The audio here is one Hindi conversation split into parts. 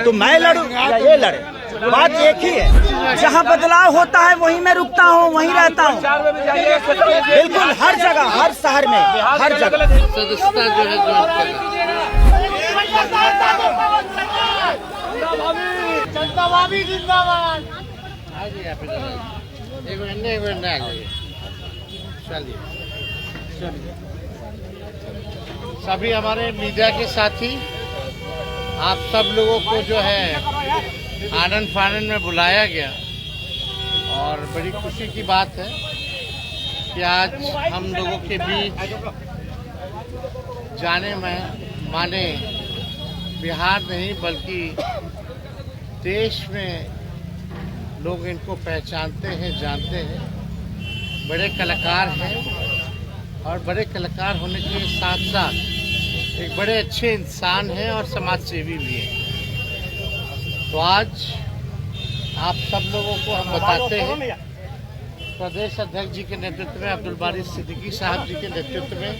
तो मैं लड़ूं या ये लड़े, बात एक ही है। जहाँ बदलाव होता है वहीं मैं रुकता हूँ, वहीं रहता हूँ। बिल्कुल हर जगह, हर शहर में, हर जगह सदस्यता जो है सभी हमारे मीडिया के साथी, आप सब लोगों को जो है आनंद फानंद में बुलाया गया और बड़ी खुशी की बात है कि आज हम लोगों के बीच जाने में माने बिहार नहीं बल्कि देश में लोग इनको पहचानते हैं, जानते हैं। बड़े कलाकार हैं और बड़े कलाकार होने के साथ साथ एक बड़े अच्छे इंसान हैं और समाज सेवी भी हैं। तो आज आप सब लोगों को हम बताते हैं, प्रदेश अध्यक्ष जी के नेतृत्व में, अब्दुल बारी सिद्दीकी साहब जी के नेतृत्व में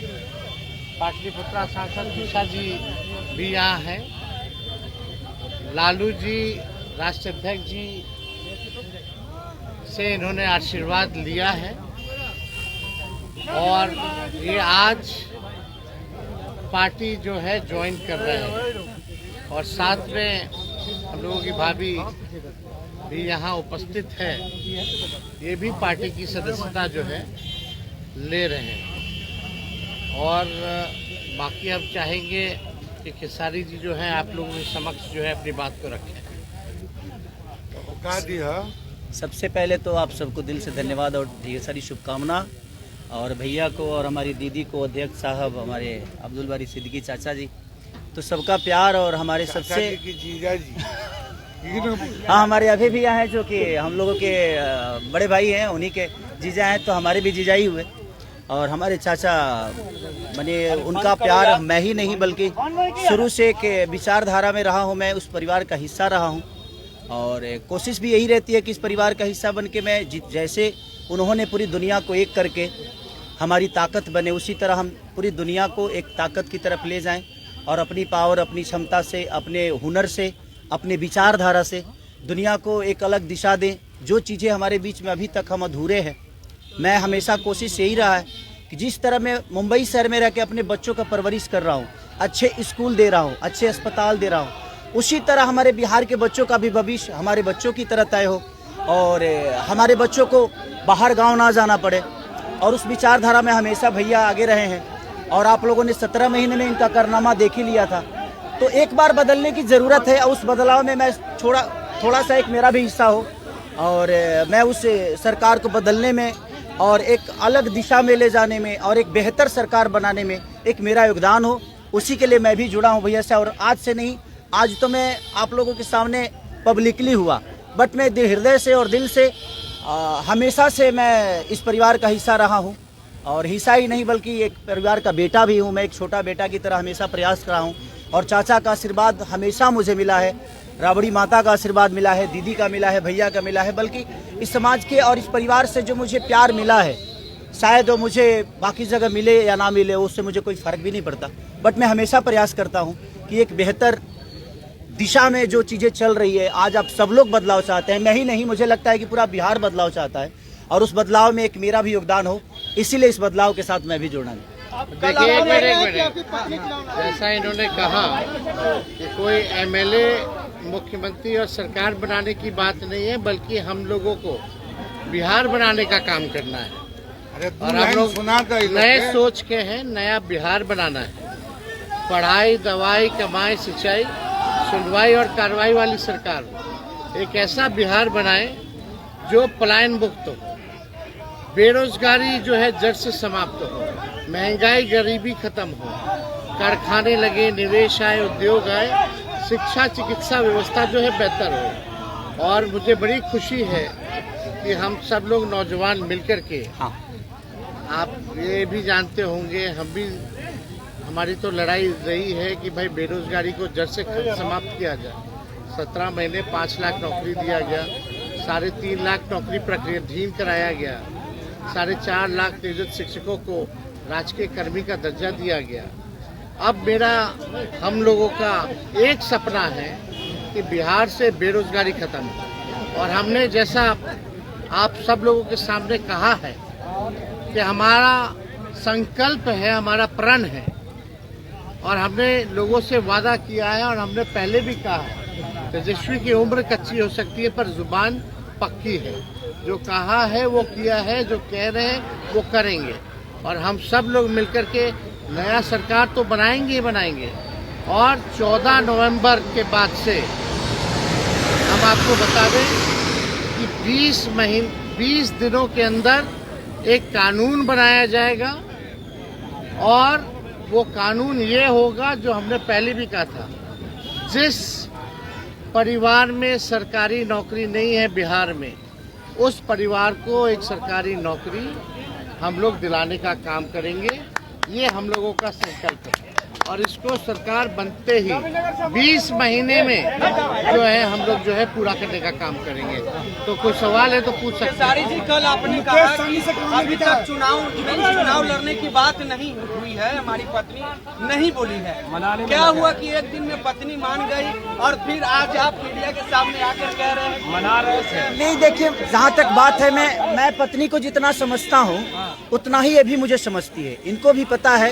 पाटलिपुत्रा सांसद दिशा जी भी यहाँ हैं, लालू जी राष्ट्रीय अध्यक्ष जी से इन्होंने आशीर्वाद लिया है और ये आज पार्टी जो है ज्वाइन कर रहे हैं और साथ में हम लोगों की भाभी भी यहाँ उपस्थित है, ये भी पार्टी की सदस्यता जो है ले रहे हैं। और बाकी अब चाहेंगे कि खेसारी जी जो है आप लोगों के समक्ष जो है अपनी बात को रखें। सबसे पहले तो आप सबको दिल से धन्यवाद और ढेर सारी शुभकामना, और भैया को और हमारी दीदी को, अध्यक्ष साहब हमारे अब्दुल बारी सिद्दीकी चाचा जी, तो सबका प्यार और हमारे सबसे जीजा जी हाँ हमारे अभी भी यहाँ हैं जो कि हम लोगों के बड़े भाई हैं, उन्हीं के जीजा हैं, तो हमारे भी जीजा ही हुए। और हमारे चाचा माने उनका प्यार मैं ही नहीं बल्कि शुरू से के विचारधारा में रहा हूँ, मैं उस परिवार का हिस्सा रहा हूँ और कोशिश भी यही रहती है कि इस परिवार का हिस्सा बन के मैं जैसे उन्होंने पूरी दुनिया को एक करके हमारी ताकत बने, उसी तरह हम पूरी दुनिया को एक ताकत की तरफ ले जाएं और अपनी पावर, अपनी क्षमता से, अपने हुनर से, अपने विचारधारा से दुनिया को एक अलग दिशा दें। जो चीज़ें हमारे बीच में अभी तक हम अधूरे हैं, मैं हमेशा कोशिश यही रहा है कि जिस तरह मैं मुंबई शहर में रह के अपने बच्चों का परवरिश कर रहा हूँ, अच्छे स्कूल दे रहा हूँ, अच्छे अस्पताल दे रहा हूँ, उसी तरह हमारे बिहार के बच्चों का भी भविष्य हमारे बच्चों की तरह तय हो और हमारे बच्चों को बाहर गांव ना जाना पड़े। और उस विचारधारा में हमेशा भैया आगे रहे हैं और आप लोगों ने 17 महीने में इनका कारनामा देख ही लिया था। तो एक बार बदलने की ज़रूरत है और उस बदलाव में मैं थोड़ा सा एक मेरा भी हिस्सा हो और मैं उस सरकार को बदलने में और एक अलग दिशा में ले जाने में और एक बेहतर सरकार बनाने में एक मेरा योगदान हो, उसी के लिए मैं भी जुड़ा हूँ भैया से। और आज से नहीं, आज तो मैं आप लोगों के सामने पब्लिकली हुआ, बट मैं हृदय से और दिल से हमेशा से मैं इस परिवार का हिस्सा रहा हूँ और हिस्सा ही नहीं बल्कि एक परिवार का बेटा भी हूँ। मैं एक छोटा बेटा की तरह हमेशा प्रयास कर रहा हूँ और चाचा का आशीर्वाद हमेशा मुझे मिला है, राबड़ी माता का आशीर्वाद मिला है, दीदी का मिला है, भैया का मिला है, बल्कि इस समाज के और इस परिवार से जो मुझे प्यार मिला है, शायद वो मुझे बाकी जगह मिले या ना मिले, उससे मुझे कोई फ़र्क भी नहीं पड़ता। बट मैं हमेशा प्रयास करता हूँ कि एक बेहतर दिशा में जो चीज़ें चल रही है, आज आप सब लोग बदलाव चाहते हैं, मैं ही नहीं, मुझे लगता है कि पूरा बिहार बदलाव चाहता है और उस बदलाव में एक मेरा भी योगदान हो, इसीलिए इस बदलाव के साथ मैं भी जुड़ा हूँ। देखिए एक मिनट, जैसा इन्होंने कहा कि कोई एमएलए, मुख्यमंत्री और सरकार बनाने की बात नहीं है, बल्कि हम लोगों को बिहार बनाने का काम करना है और हम लोग नए सोच के हैं, नया बिहार बनाना है। पढ़ाई, दवाई, कमाई, सिंचाई, सुनवाई और कार्रवाई वाली सरकार, एक ऐसा बिहार बनाए जो पलायन मुक्त हो, बेरोजगारी जो है जड़ से समाप्त हो, महंगाई गरीबी खत्म हो, कारखाने लगे, निवेश आए, उद्योग आए, शिक्षा चिकित्सा व्यवस्था जो है बेहतर हो। और मुझे बड़ी खुशी है कि हम सब लोग नौजवान मिलकर के, आप ये भी जानते होंगे, हम भी, हमारी तो लड़ाई रही है कि भाई बेरोजगारी को जड़ से समाप्त किया जाए। 17 महीने 5 लाख नौकरी दिया गया, 3.5 लाख नौकरी प्रक्रियाधीन कराया गया, 4.5 लाख नियोजित शिक्षकों को राजकीय कर्मी का दर्जा दिया गया। अब मेरा, हम लोगों का एक सपना है कि बिहार से बेरोजगारी खत्म हो। और हमने जैसा आप सब लोगों के सामने कहा है कि हमारा संकल्प है, हमारा प्रण है, और हमने लोगों से वादा किया है और हमने पहले भी कहा है, तेजस्वी की उम्र कच्ची हो सकती है पर जुबान पक्की है। जो कहा है वो किया है, जो कह रहे हैं वो करेंगे। और हम सब लोग मिलकर के नया सरकार तो बनाएंगे ही बनाएंगे। और 14 नवंबर के बाद से हम आपको बता दें कि 20 दिनों के अंदर एक कानून बनाया जाएगा, और वो कानून ये होगा जो हमने पहले भी कहा था, जिस परिवार में सरकारी नौकरी नहीं है बिहार में, उस परिवार को एक सरकारी नौकरी हम लोग दिलाने का काम करेंगे। ये हम लोगों का संकल्प है, और इसको सरकार बनते ही 20 महीने में जो है हम लोग जो है पूरा करने का काम करेंगे। तो कोई सवाल है तो पूछ सकते हैं। सारी जी, कल आपने कहा कि अभी तक चुनाव लड़ने की बात नहीं हुई है, हमारी पत्नी नहीं बोली है। क्या हुआ कि एक दिन में पत्नी मान गई और फिर आज आप मीडिया के सामने आकर कह रहे हैं मना रहे थे? नहीं, देखिए, जहाँ तक बात है, मैं पत्नी को जितना समझता हूँ उतना ही ये भी मुझे समझती है। इनको भी पता है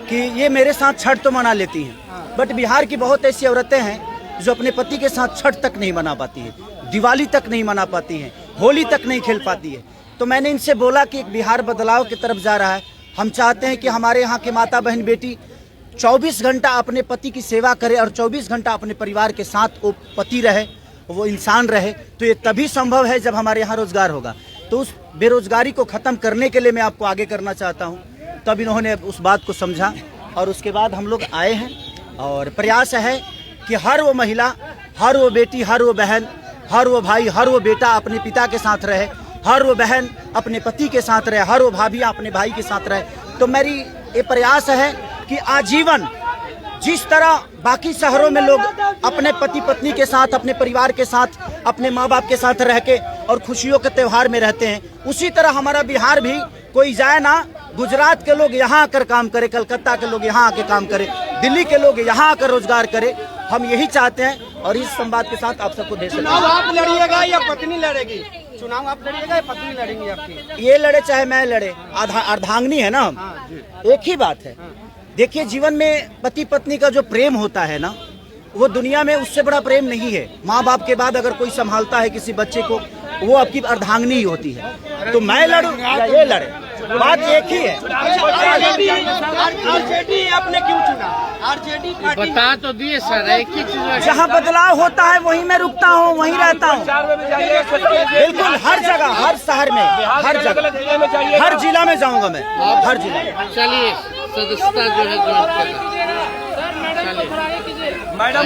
कि ये मेरे साथ छठ तो मना लेती हैं, बट बिहार की बहुत ऐसी औरतें हैं जो अपने पति के साथ छठ तक नहीं मना पाती है, दिवाली तक नहीं मना पाती हैं, होली तक नहीं खेल पाती है। तो मैंने इनसे बोला कि बिहार बदलाव की तरफ जा रहा है। हम चाहते हैं कि हमारे यहाँ के माता बहन बेटी 24 घंटा अपने पति की सेवा करे और 24 घंटा अपने परिवार के साथ वो पति रहे, वो इंसान रहे। तो ये तभी संभव है जब हमारे यहाँ रोजगार होगा। तो उस बेरोजगारी को ख़त्म करने के लिए मैं आपको आगे करना चाहता हूँ। तब इन्होंने उस बात को समझा और उसके बाद हम लोग आए हैं। और प्रयास है कि हर वो महिला, हर वो बेटी, हर वो बहन, हर वो भाई, हर वो बेटा अपने पिता के साथ रहे, हर वो बहन अपने पति के साथ रहे, हर वो भाभी अपने भाई के साथ रहे। तो मेरी ये प्रयास है कि आजीवन जिस तरह बाकी शहरों में लोग अपने पति पत्नी के साथ, अपने परिवार के साथ, अपने माँ बाप के साथ रह के और खुशियों के त्यौहार में रहते हैं, उसी तरह हमारा बिहार भी कोई जाए ना, गुजरात के लोग यहाँ आकर काम करे, कलकत्ता के लोग यहाँ आके काम करे, दिल्ली के लोग यहाँ आकर रोजगार करे। हम यही चाहते हैं और इस संवाद के साथ आप सबको दे सकते हैं। चुनाव आप लड़िएगा या पत्नी लड़ेगी? चुनाव आप लड़िएगा या पत्नी लड़ेंगी आपकी? ये लड़े चाहे मैं लड़े, अर्धांगिनी है ना हम, एक ही बात है। देखिए, जीवन में पति पत्नी का जो प्रेम होता है ना, वो दुनिया में उससे बड़ा प्रेम नहीं है। माँ बाप के बाद अगर कोई संभालता है किसी बच्चे को, वो आपकी अर्धांगिनी ही होती है। तो मैं लड़ूं या ये लड़े, बात एक ही है। आरजेडी आपने क्यों चुना? आरजेडी बता तो दिए सर, एक ही चीज। जहाँ बदलाव होता है वहीं मैं रुकता हूँ, वहीं रहता हूँ। बिल्कुल, हर जगह, हर शहर में, हर जगह, हर जिला में जाऊँगा मैं, हर जिला में। चलिए, सदस्यता जो है, जो मैडम